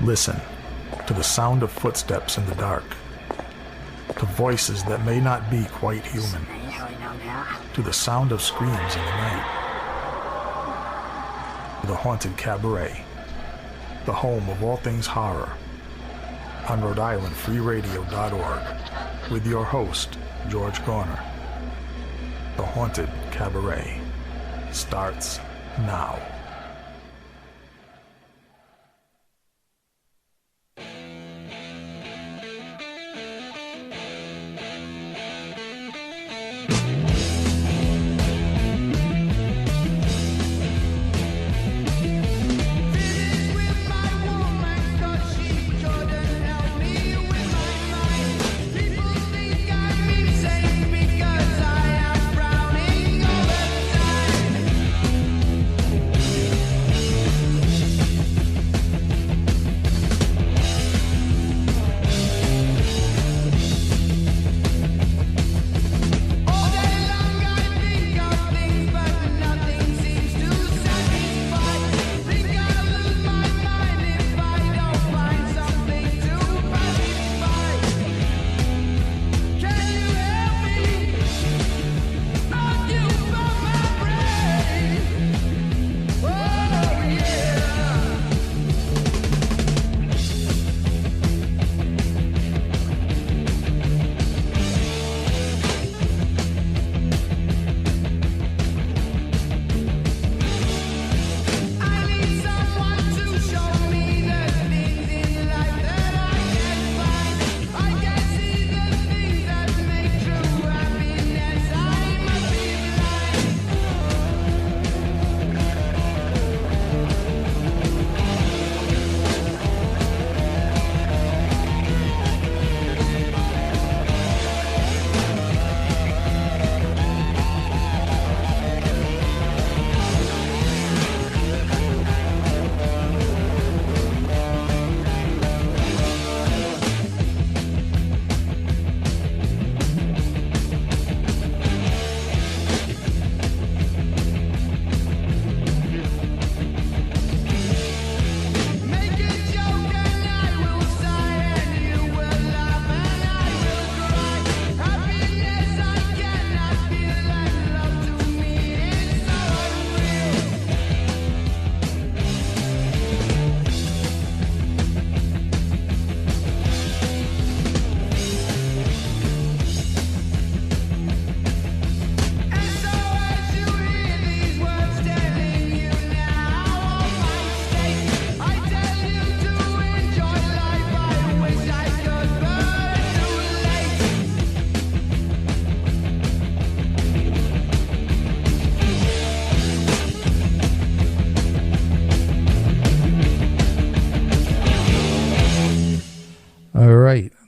Listen to the sound of footsteps in the dark, to voices that may not be quite human, to the sound of screams in the night. The Haunted Cabaret, the home of all things horror, on Rhode Island FreeRadio.org, with your host, George Garner. The Haunted Cabaret starts now.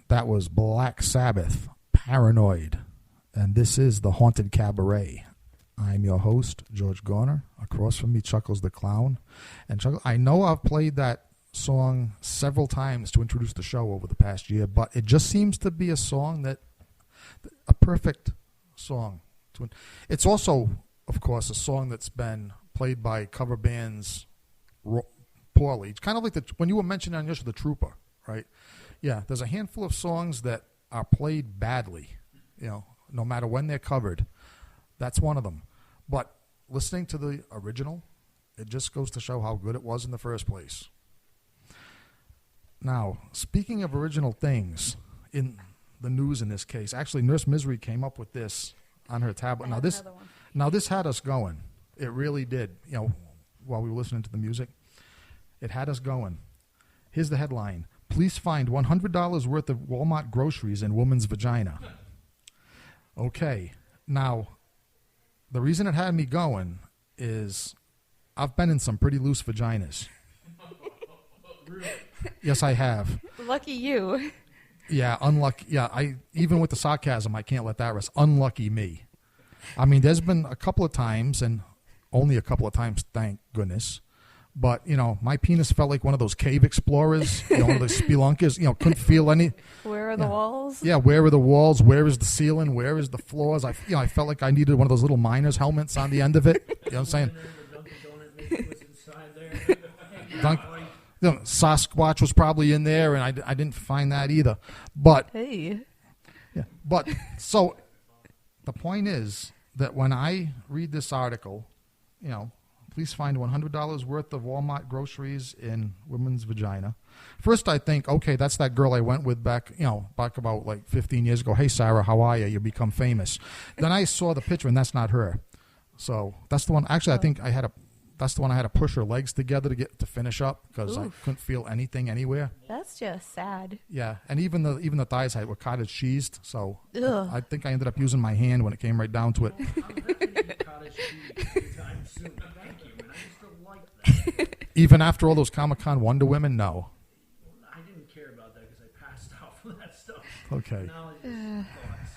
That was Black Sabbath, Paranoid, and this is the Haunted Cabaret. I'm your host, George Garner. Across from me, Chuckles the Clown. And Chuckles, I know I've played that song several times to introduce the show over the past year, but it just seems to be a song a perfect song. It's also, of course, a song that's been played by cover bands poorly. It's kind of like when you were mentioning on your show, The Trooper, right? Yeah, there's a handful of songs that are played badly, no matter when they're covered. That's one of them. But listening to the original, it just goes to show how good it was in the first place. Now, speaking of original things in the news in this case, actually Nurse Misery came up with this on her tablet. Now this had us going. It really did, while we were listening to the music. It had us going. Here's the headline. Police find $100 worth of Walmart groceries in woman's vagina. Okay. Now, the reason it had me going is I've been in some pretty loose vaginas. Yes, I have. Lucky you. Yeah, unlucky. Yeah, even with the sarcasm, I can't let that rest. Unlucky me. I mean, there's been a couple of times, and only a couple of times, thank goodness, But, my penis felt like one of those cave explorers, one of those spelunkers, couldn't feel any. Where are the walls? Yeah, where are the walls? Where is the ceiling? Where is the floors? I felt like I needed one of those little miner's helmets on the end of it. You know what I'm saying? Sasquatch was probably in there, and I didn't find that either. But Hey. yeah, but so the point is that when I read this article, police find $100 worth of Walmart groceries in women's vagina. First, I think, okay, that's that girl I went with back about like 15 years ago. Hey, Sarah, how are you? You become famous. Then I saw the picture, and that's not her. So that's the one. Actually, I think that's the one I had to push her legs together to finish up because I couldn't feel anything anywhere. That's just sad. Yeah, and even the thighs were cottage cheesed. So Ugh. I think I ended up using my hand when it came right down to it. I'm happy to eat cottage cheese anytime soon. Thank you, and I used to like that. Even after all those Comic-Con Wonder Women, no. I didn't care about that because I passed out from that stuff. Okay. Now it's just thoughts.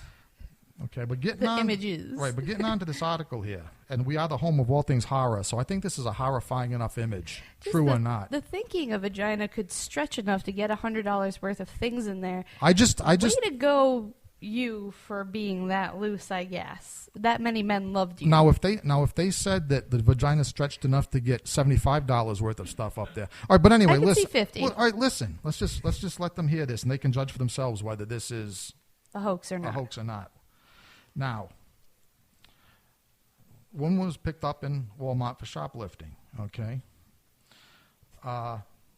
Okay, but getting The on images. right, but getting on to this article here, and we are the home of all things horror, so I think this is a horrifying enough image, Just true the, or not. The thinking a vagina could stretch enough to get $100 worth of things in there. I just Way to go, you, for being that loose, I guess. That many men loved you. now if they said that the vagina stretched enough to get $75 worth of stuff up there. All right, but anyway, I can listen. see 50. Well, all right, listen. Let's just let them hear this, and they can judge for themselves whether this is a hoax or a not. hoax or not. Now, one was picked up in Walmart for shoplifting. Okay.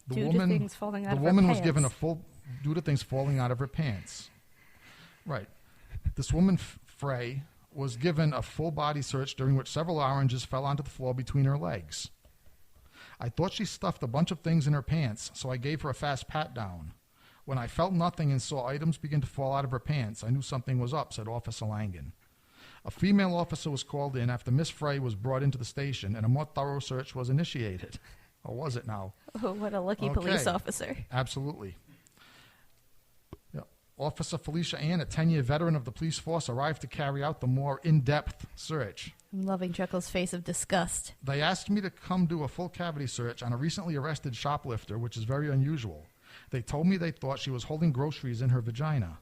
Due to things falling out the of her woman was given pants. due to things falling out of her pants. Right. This woman, Frey, was given a full body search during which several oranges fell onto the floor between her legs. I thought she stuffed a bunch of things in her pants, so I gave her a fast pat down. When I felt nothing and saw items begin to fall out of her pants, I knew something was up, said Officer Langan. A female officer was called in after Miss Frey was brought into the station, and a more thorough search was initiated. Or was it now? Oh, what a lucky Okay. police officer. Absolutely. Yeah. Officer Felicia Ann, a 10-year veteran of the police force, arrived to carry out the more in-depth search. I'm loving Chuckle's face of disgust. They asked me to come do a full cavity search on a recently arrested shoplifter, which is very unusual. They told me they thought she was holding groceries in her vagina,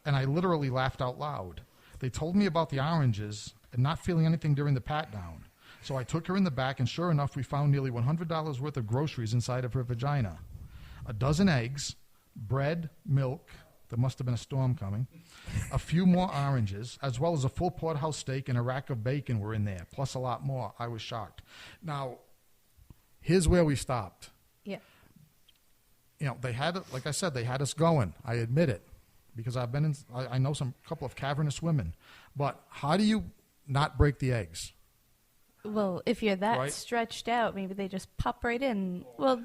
and I literally laughed out loud. They told me about the oranges and not feeling anything during the pat-down. So I took her in the back, and sure enough, we found nearly $100 worth of groceries inside of her vagina. A dozen eggs, bread, milk, there must have been a storm coming, a few more oranges, as well as a full porterhouse steak and a rack of bacon were in there, plus a lot more. I was shocked. Now, here's where we stopped. Yeah. They had, like I said, they had us going. I admit it, because I've been in. I know some couple of cavernous women, but how do you not break the eggs? Well, if you're that Right. stretched out, maybe they just pop right in. Well,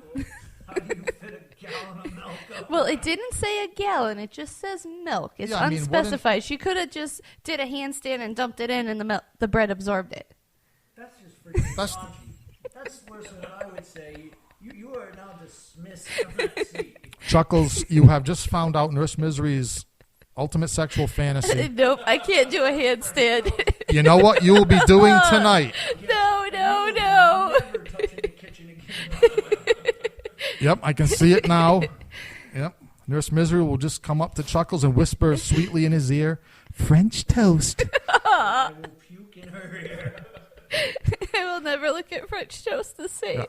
How do you fit a gallon of milk up? well, it didn't say a gallon. It just says milk. It's Yeah, I mean, what in- unspecified. She could have just did a handstand and dumped it in, and the bread absorbed it. That's just freaking That's- raunchy. That's worse than what I would say. You are now dismissed from that seat. Chuckles, you have just found out Nurse Misery's ultimate sexual fantasy. Nope, I can't do a handstand. You know what you will be doing tonight? No. Never touching the kitchen again. Yep, I can see it now. Yep. Nurse Misery will just come up to Chuckles and whisper sweetly in his ear, French toast. I will puke in her ear. I will never look at French toast the same. Yeah.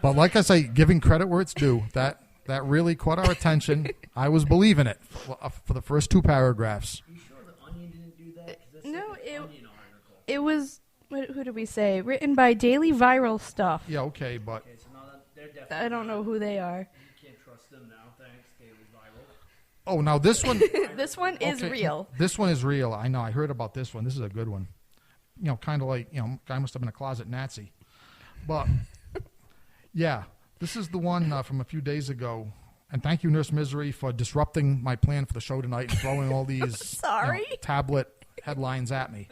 But like I say, giving credit where it's due, that really caught our attention. I was believing it for the first two paragraphs. You sure the Onion didn't do that? 'Cause that's No, like an Onion article. It was, who did we say? Written by Daily Viral Stuff. Yeah, okay, but Okay, so now they're definitely. I don't know who they are. You can't trust them now. Thanks, Daily Viral. oh, now this one. This one is okay, real. This one is real. I know. I heard about this one. This is a good one. Kind of like guy must have been a closet Nazi, but yeah, this is the one from a few days ago. And thank you, Nurse Misery, for disrupting my plan for the show tonight and throwing all these Sorry. tablet headlines at me.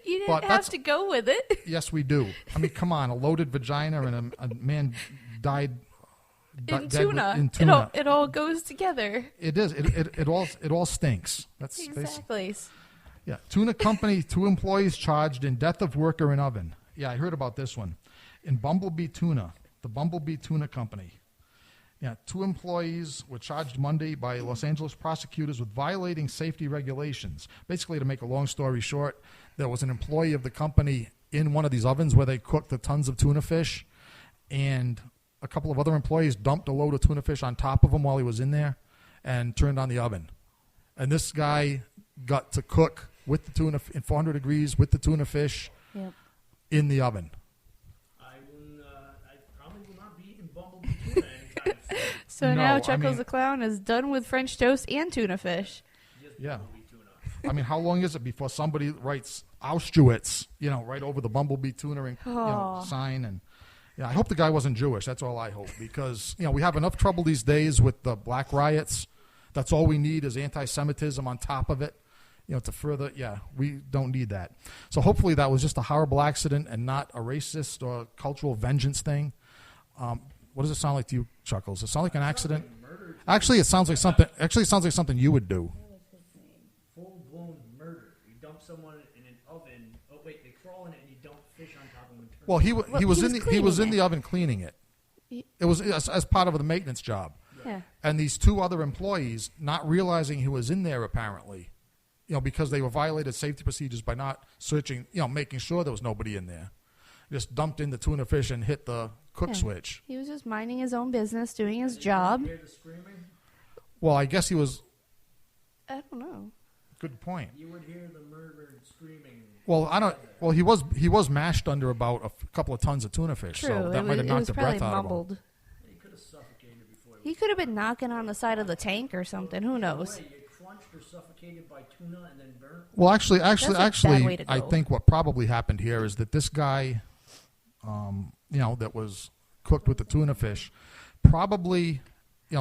You didn't But have that's- to go with it. Yes, we do. I mean, come on, a loaded vagina and a man died In dead tuna. in tuna. It all goes together. It is. It all stinks. That's basically. Exactly. Yeah, tuna company, 2 employees charged in death of worker in oven. Yeah, I heard about this one. In Bumblebee Tuna, the Bumblebee Tuna Company. Yeah, 2 employees were charged Monday by Los Angeles prosecutors with violating safety regulations. Basically, to make a long story short, there was an employee of the company in one of these ovens where they cooked the tons of tuna fish, and a couple of other employees dumped a load of tuna fish on top of him while he was in there and turned on the oven. And this guy got to cook with the tuna in 400 degrees with the tuna fish in the oven. I probably will not be eating bumblebee tuna anytime soon. So No, now I Chuckles mean- the Clown is done with French toast and tuna fish. Just Yeah. bumblebee tuna. I mean, how long is it before somebody writes Auschwitz, right over the bumblebee tuna and, sign? And I hope the guy wasn't Jewish. That's all I hope, because we have enough trouble these days with the black riots. That's all we need is anti-Semitism on top of it. To further, we don't need that. So hopefully that was just a horrible accident and not a racist or cultural vengeance thing. What does it sound like to you, Chuckles? Does it sound like an accident? Actually, it sounds like something. Actually, it sounds like something you would do. Full-blown murder. You dump someone in an oven. Oh wait, they crawl in it and you dump fish on top of them. Well, he was in cleaning the oven cleaning it. It was as part of the maintenance job. Yeah. And these two other employees, not realizing he was in there apparently, because they were violated safety procedures by not searching, making sure there was nobody in there, just dumped in the tuna fish and hit the cook switch. He was just minding his own business, doing his job. You hear the screaming? Well, I guess he was. I don't know. Good point. You would hear the murdered screaming. Well, I don't. Well, he was mashed under about a couple of tons of tuna fish, True. so that might have it knocked was the probably breath out of him. mumbled. He could have suffocated before. He could have been knocking on the side of the tank or something. Who knows? You crunched or suffocated by tuna and then burnt. Well, actually, That's a bad way to I go. think what probably happened here is that this guy, that was cooked with the tuna fish, probably,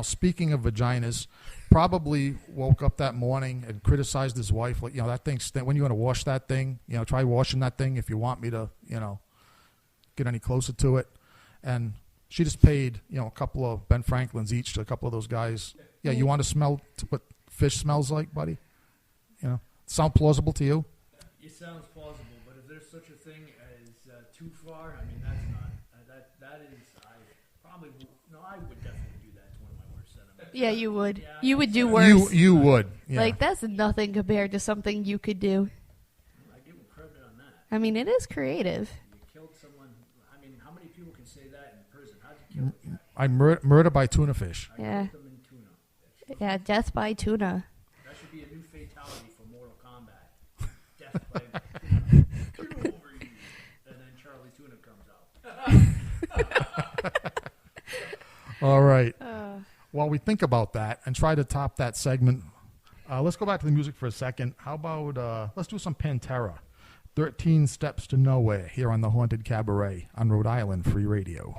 speaking of vaginas, probably woke up that morning and criticized his wife. Like, that thing, when you want to wash that thing, try washing that thing if you want me to, get any closer to it. And she just paid, a couple of Ben Franklins each to a couple of those guys. Yeah, you want to smell what fish smells like, buddy? Sound plausible to you? It sounds plausible, but if there's such a thing as too far, I mean, that's not. That is. I would definitely do that. It's one of my worst sentiments. Yeah, you would. Yeah, You would do worse. You would. Yeah. Like, that's nothing compared to something you could do. I give him credit on that. I mean, it is creative. You killed someone. I mean, how many people can say that in prison? How'd you kill them? I murder by tuna fish. Yeah. Cooked them in tuna. Yeah, death by tuna. That should be a new fatality for Mortal Kombat. Death by tuna. Tuna over you. And then Charlie Tuna comes out. All right. While we think about that and try to top that segment, let's go back to the music for a second. How about let's do some Pantera. 13 Steps to Nowhere here on the Haunted Cabaret on Rhode Island Free Radio.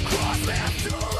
Cross left to